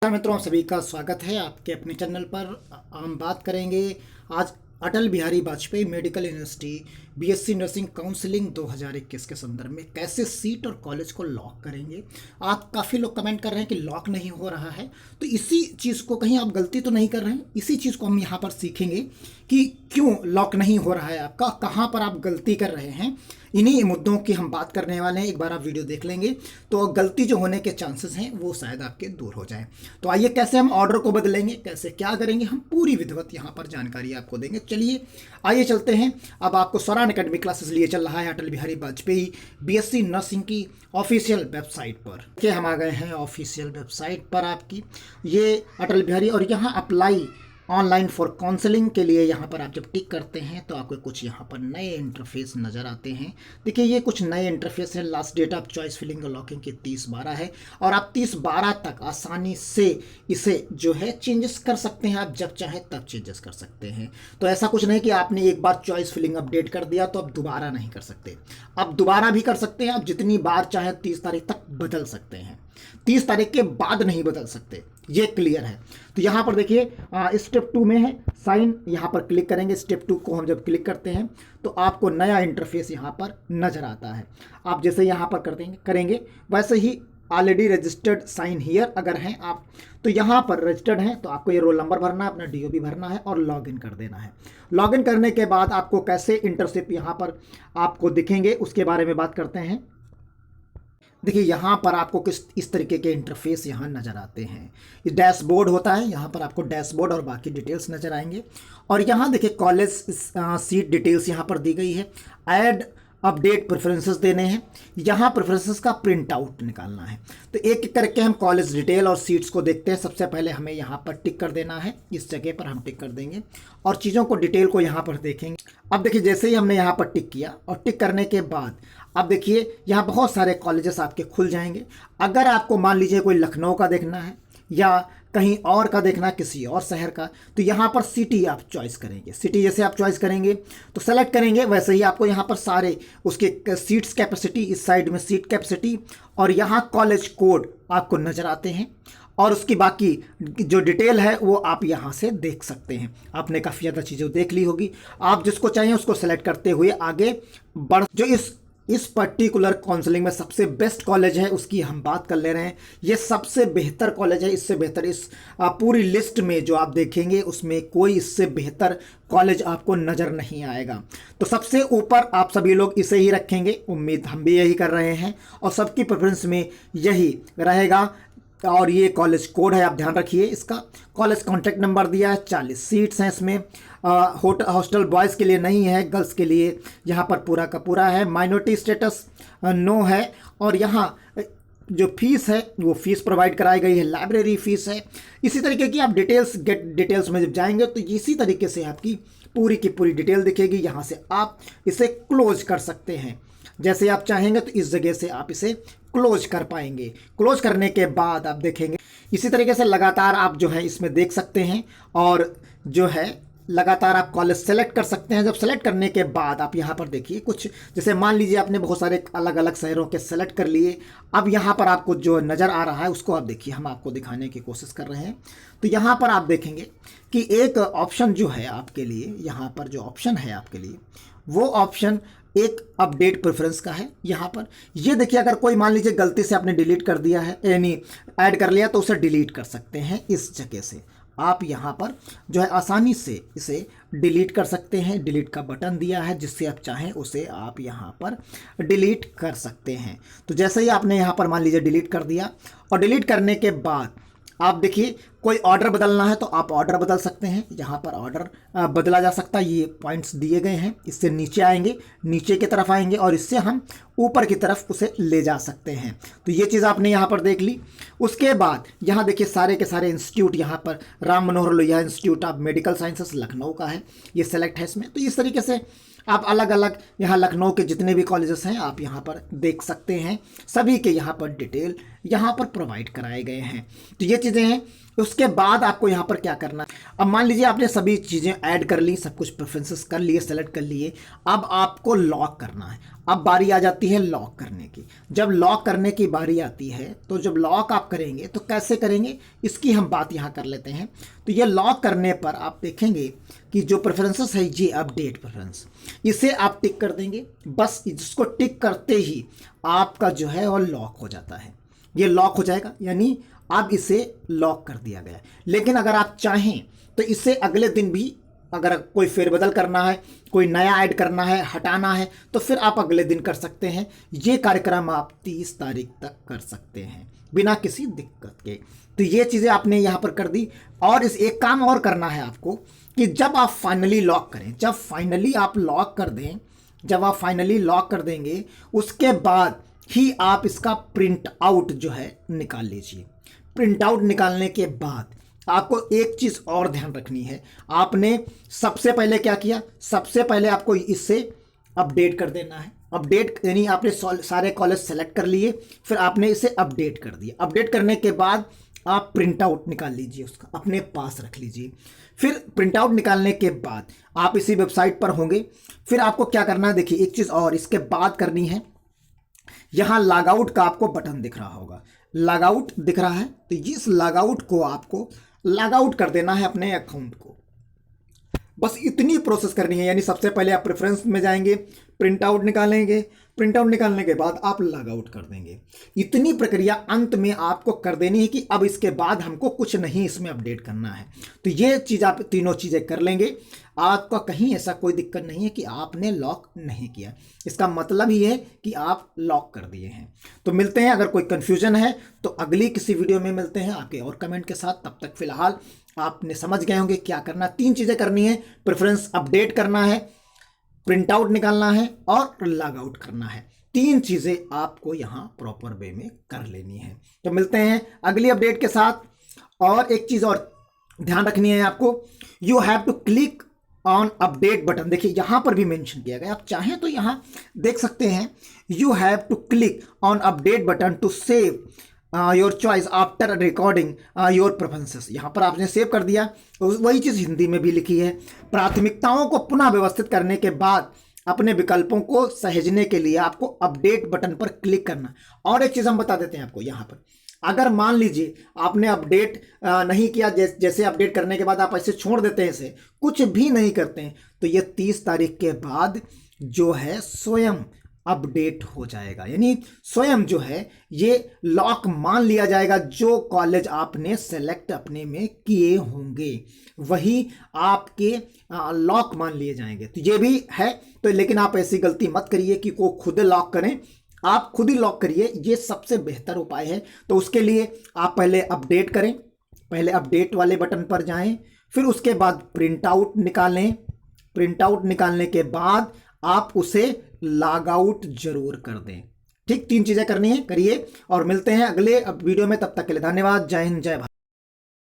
नमस्कार मित्रों, आप सभी का स्वागत है आपके अपने चैनल पर। हम बात करेंगे आज Atal Bihari Vajpayee medical university BSc nursing counselling 2021 के संदर्भ में कैसे सीट और कॉलेज को लॉक करेंगे। आप काफ़ी लोग कमेंट कर रहे हैं कि लॉक नहीं हो रहा है, तो इसी चीज़ को कहीं आप गलती तो नहीं कर रहे हैं। इसी चीज़ को हम यहाँ पर सीखेंगे कि क्यों लॉक नहीं हो रहा है आपका, कहाँ पर आप गलती कर रहे हैं। इन्हीं मुद्दों की हम बात करने वाले हैं। एक बार आप वीडियो देख लेंगे तो गलती जो होने के चांसेस हैं वो शायद आपके दूर हो जाएं। तो आइए कैसे हम ऑर्डर को बदलेंगे, कैसे क्या करेंगे, हम पूरी विधिवत यहाँ पर जानकारी आपको देंगे। चलिए आइए चलते हैं। अब आपको स्वरान एकेडमी क्लासेस लिए चल रहा है अटल बिहारी वाजपेयी बीएससी नर्सिंग की ऑफिशियल वेबसाइट पर। देखिए हम आ गए हैं ऑफिशियल वेबसाइट पर आपकी, ये अटल बिहारी, और यहाँ अप्लाई ऑनलाइन फॉर काउंसलिंग के लिए यहाँ पर आप जब टिक करते हैं तो आपको कुछ यहाँ पर नए इंटरफेस नज़र आते हैं। देखिए ये कुछ नए इंटरफेस हैं। Last date of choice filling और लॉकिंग की 30/12 है और आप 30/12 तक आसानी से इसे जो है चेंजेस कर सकते हैं। आप जब चाहे तब चेंजेस कर सकते हैं। तो ऐसा कुछ नहीं कि आपने एक बार चॉइस फिलिंग अपडेट कर दिया तो अब दोबारा नहीं कर सकते। आप दोबारा भी कर सकते हैं, आप जितनी बार चाहे 30 तारीख तक बदल सकते हैं। 30 तारीख के बाद नहीं बदल सकते, ये क्लियर है। तो यहाँ पर देखिए स्टेप 2 में है साइन, यहाँ पर क्लिक करेंगे। स्टेप 2 को हम जब क्लिक करते हैं तो आपको नया इंटरफेस यहाँ पर नज़र आता है। आप जैसे यहाँ पर कर देंगे करेंगे वैसे ही ऑलरेडी रजिस्टर्ड साइन हियर अगर हैं आप तो यहाँ पर रजिस्टर्ड हैं तो आपको ये रोल नंबर भरना है, अपना डीओबी भरना है और लॉगिन कर देना है। लॉगिन करने के बाद आपको कैसे इंटरशिप यहाँ पर आपको दिखेंगे उसके बारे में बात करते हैं। देखिए यहाँ पर आपको किस इस तरीके के इंटरफेस यहाँ नज़र आते हैं। ये डैशबोर्ड होता है, यहाँ पर आपको डैशबोर्ड और बाकी डिटेल्स नज़र आएंगे। और यहाँ देखिए कॉलेज सीट डिटेल्स यहाँ पर दी गई है। ऐड अपडेट प्रेफरेंसेस देने हैं, यहाँ प्रेफरेंसेस का प्रिंट आउट निकालना है। तो एक एक करके हम कॉलेज डिटेल और सीट्स को देखते हैं। सबसे पहले हमें यहाँ पर टिक कर देना है, इस जगह पर हम टिक कर देंगे और चीज़ों को डिटेल को यहाँ पर देखेंगे। अब देखिए जैसे ही हमने यहाँ पर टिक किया और टिक करने के बाद अब देखिए यहाँ बहुत सारे कॉलेजेस आपके खुल जाएंगे। अगर आपको मान लीजिए कोई लखनऊ का देखना है या कहीं और का देखना है, किसी और शहर का, तो यहाँ पर सिटी आप चॉइस करेंगे। सिटी जैसे आप चॉइस करेंगे तो सेलेक्ट करेंगे वैसे ही आपको यहाँ पर सारे उसके सीट्स कैपेसिटी, इस साइड में सीट कैपेसिटी और यहाँ कॉलेज कोड आपको नज़र आते हैं और उसकी बाकी जो डिटेल है वो आप यहाँ से देख सकते हैं। आपने काफ़ी ज़्यादा चीज़ें देख ली होगी। आप जिसको चाहिए उसको सेलेक्ट करते हुए आगे बढ़। जो इस पर्टिकुलर काउंसलिंग में सबसे बेस्ट कॉलेज है उसकी हम बात कर ले रहे हैं। ये सबसे बेहतर कॉलेज है। इससे बेहतर इस पूरी लिस्ट में जो आप देखेंगे उसमें कोई इससे बेहतर कॉलेज आपको नज़र नहीं आएगा। तो सबसे ऊपर आप सभी लोग इसे ही रखेंगे, उम्मीद हम भी यही कर रहे हैं और सबकी प्रेफरेंस में यही रहेगा। और ये कॉलेज कोड है, आप ध्यान रखिए इसका। कॉलेज कॉन्टैक्ट नंबर दिया है, 40 सीट्स हैं इसमें। हॉस्टल बॉयज़ के लिए नहीं है, गर्ल्स के लिए यहाँ पर पूरा का पूरा है। माइनॉरिटी स्टेटस नो है और यहाँ जो फीस है वो फीस प्रोवाइड कराई गई है, लाइब्रेरी फीस है। इसी तरीके की आप गेट डिटेल्स में जब जाएंगे तो इसी तरीके से आपकी पूरी की पूरी डिटेल दिखेगी। यहाँ से आप इसे क्लोज कर सकते हैं जैसे आप चाहेंगे, तो इस जगह से आप इसे क्लोज कर पाएंगे। क्लोज करने के बाद आप देखेंगे इसी तरीके से लगातार आप जो है इसमें देख सकते हैं और जो है लगातार आप कॉलेज सेलेक्ट कर सकते हैं। जब सेलेक्ट करने के बाद आप यहाँ पर देखिए कुछ, जैसे मान लीजिए आपने बहुत सारे अलग अलग शहरों के सेलेक्ट कर लिए। अब यहाँ पर आपको जो नज़र आ रहा है उसको आप देखिए, हम आपको दिखाने की कोशिश कर रहे हैं। तो यहाँ पर आप देखेंगे कि एक ऑप्शन जो है आपके लिए, यहाँ पर जो ऑप्शन है आपके लिए वो ऑप्शन एक अपडेट प्रेफरेंस का है। यहाँ पर ये देखिए, अगर कोई मान लीजिए गलती से आपने डिलीट कर दिया है, यानी ऐड कर लिया, तो उसे डिलीट कर सकते हैं। इस जगह से आप यहाँ पर जो है आसानी से इसे डिलीट कर सकते हैं। डिलीट का बटन दिया है, जिससे आप चाहें उसे आप यहाँ पर डिलीट कर सकते हैं। तो जैसे ही आपने यहाँ पर मान लीजिए डिलीट कर दिया और डिलीट करने के बाद आप देखिए कोई ऑर्डर बदलना है तो आप ऑर्डर बदल सकते हैं। यहाँ पर ऑर्डर बदला जा सकता है, ये पॉइंट्स दिए गए हैं। इससे नीचे आएंगे, नीचे की तरफ आएंगे और इससे हम ऊपर की तरफ उसे ले जा सकते हैं। तो ये चीज़ आपने यहाँ पर देख ली। उसके बाद यहाँ देखिए सारे के सारे इंस्टीट्यूट, यहाँ पर Ram Manohar Lohia institute of medical sciences Lucknow का है, ये सेलेक्ट है इसमें। तो इस तरीके से आप अलग अलग यहाँ लखनऊ के जितने भी कॉलेजेस हैं आप यहाँ पर देख सकते हैं। सभी के यहाँ पर डिटेल यहाँ पर प्रोवाइड कराए गए हैं। तो ये चीज़ें हैं। उसके बाद आपको यहाँ पर क्या करना है, अब मान लीजिए आपने सभी चीज़ें ऐड कर ली, सब कुछ प्रेफरेंसेस कर लिए, सेलेक्ट कर लिए, अब आपको लॉक करना है। अब बारी आ जाती है लॉक करने की। जब लॉक करने की बारी आती है तो जब लॉक आप करेंगे तो कैसे करेंगे, इसकी हम बात यहाँ कर लेते हैं। तो ये लॉक करने पर आप देखेंगे कि जो प्रेफरेंसेस है ये अपडेट प्रेफरेंस, इसे आप टिक कर देंगे। बस इसको टिक करते ही आपका जो है वो लॉक हो जाता है, ये लॉक हो जाएगा, यानी अब इसे लॉक कर दिया गया है। लेकिन अगर आप चाहें तो इसे अगले दिन भी अगर कोई फेरबदल करना है, कोई नया ऐड करना है, हटाना है, तो फिर आप अगले दिन कर सकते हैं। ये कार्यक्रम आप 30 तारीख तक कर सकते हैं बिना किसी दिक्कत के। तो ये चीज़ें आपने यहाँ पर कर दी। और इस एक काम और करना है आपको कि जब आप फाइनली लॉक करें, जब फाइनली आप लॉक कर दें, जब आप फाइनली लॉक कर देंगे उसके बाद ही आप इसका प्रिंट आउट जो है निकाल लीजिए। प्रिंट आउट निकालने के बाद आपको एक चीज़ और ध्यान रखनी है। आपने सबसे पहले क्या किया, सबसे पहले आपको इससे अपडेट कर देना है। अपडेट यानी आपने सारे कॉलेज सेलेक्ट कर लिए, फिर आपने इसे अपडेट कर दिया। अपडेट करने के बाद आप प्रिंट आउट निकाल लीजिए, उसका अपने पास रख लीजिए। फिर प्रिंट आउट निकालने के बाद आप इसी वेबसाइट पर होंगे। फिर आपको क्या करना है, देखिए एक चीज़ और इसके बाद करनी है। यहाँ लॉग आउट का आपको बटन दिख रहा होगा, लॉग आउट दिख रहा है, तो इस लॉग आउट को आपको लॉग आउट कर देना है अपने अकाउंट को। बस इतनी प्रोसेस करनी है। यानी सबसे पहले आप प्रेफरेंस में जाएंगे, प्रिंट आउट निकालेंगे, प्रिंट आउट निकालने के बाद आप लॉग आउट कर देंगे। इतनी प्रक्रिया अंत में आपको कर देनी है कि अब इसके बाद हमको कुछ नहीं इसमें अपडेट करना है। तो ये चीज़ आप तीनों चीज़ें कर लेंगे, आपका कहीं ऐसा कोई दिक्कत नहीं है कि आपने लॉक नहीं किया। इसका मतलब ही है कि आप लॉक कर दिए हैं। तो मिलते हैं, अगर कोई कन्फ्यूजन है तो अगली किसी वीडियो में मिलते हैं आपके और कमेंट के साथ। तब तक फिलहाल आपने समझ गए होंगे क्या करना। 3 चीज़ें करनी है, प्रेफरेंस अपडेट करना है, प्रिंट आउट निकालना है और लॉग आउट करना है। 3 चीज़ें आपको यहाँ प्रॉपर वे में कर लेनी है। तो मिलते हैं अगली अपडेट के साथ। और एक चीज़ और ध्यान रखनी है आपको, you have to click on update button. देखिए यहाँ पर भी मेंशन किया गया, आप चाहें तो यहाँ देख सकते हैं, you have to click on update button to save your choice after recording your preferences. यहाँ पर आपने सेव कर दिया, तो वही चीज़ हिंदी में भी लिखी है। प्राथमिकताओं को पुनः व्यवस्थित करने के बाद अपने विकल्पों को सहेजने के लिए आपको अपडेट बटन पर क्लिक करना। और एक चीज़ हम बता देते हैं आपको यहाँ पर, अगर मान लीजिए आपने अपडेट नहीं किया, जैसे अपडेट करने के बाद आप ऐसे छोड़ देते हैं, इसे कुछ भी नहीं करते हैं, तो ये 30 तारीख के बाद जो है स्वयं अपडेट हो जाएगा। यानी स्वयं जो है ये लॉक मान लिया जाएगा। जो कॉलेज आपने सेलेक्ट अपने में किए होंगे वही आपके लॉक मान लिए जाएंगे। तो ये भी है, तो लेकिन आप ऐसी गलती मत करिए कि को खुद लॉक करें, आप खुद ही लॉक करिए, ये सबसे बेहतर उपाय है। तो उसके लिए आप पहले अपडेट करें, पहले अपडेट वाले बटन पर जाएं, फिर उसके बाद प्रिंट आउट निकालें। प्रिंट आउट निकालने के बाद आप उसे लॉग आउट जरूर कर दें। ठीक, 3 चीज़ें करनी है, करिए। और मिलते हैं अगले वीडियो में, तब तक के लिए धन्यवाद। जय हिंद, जय भारत।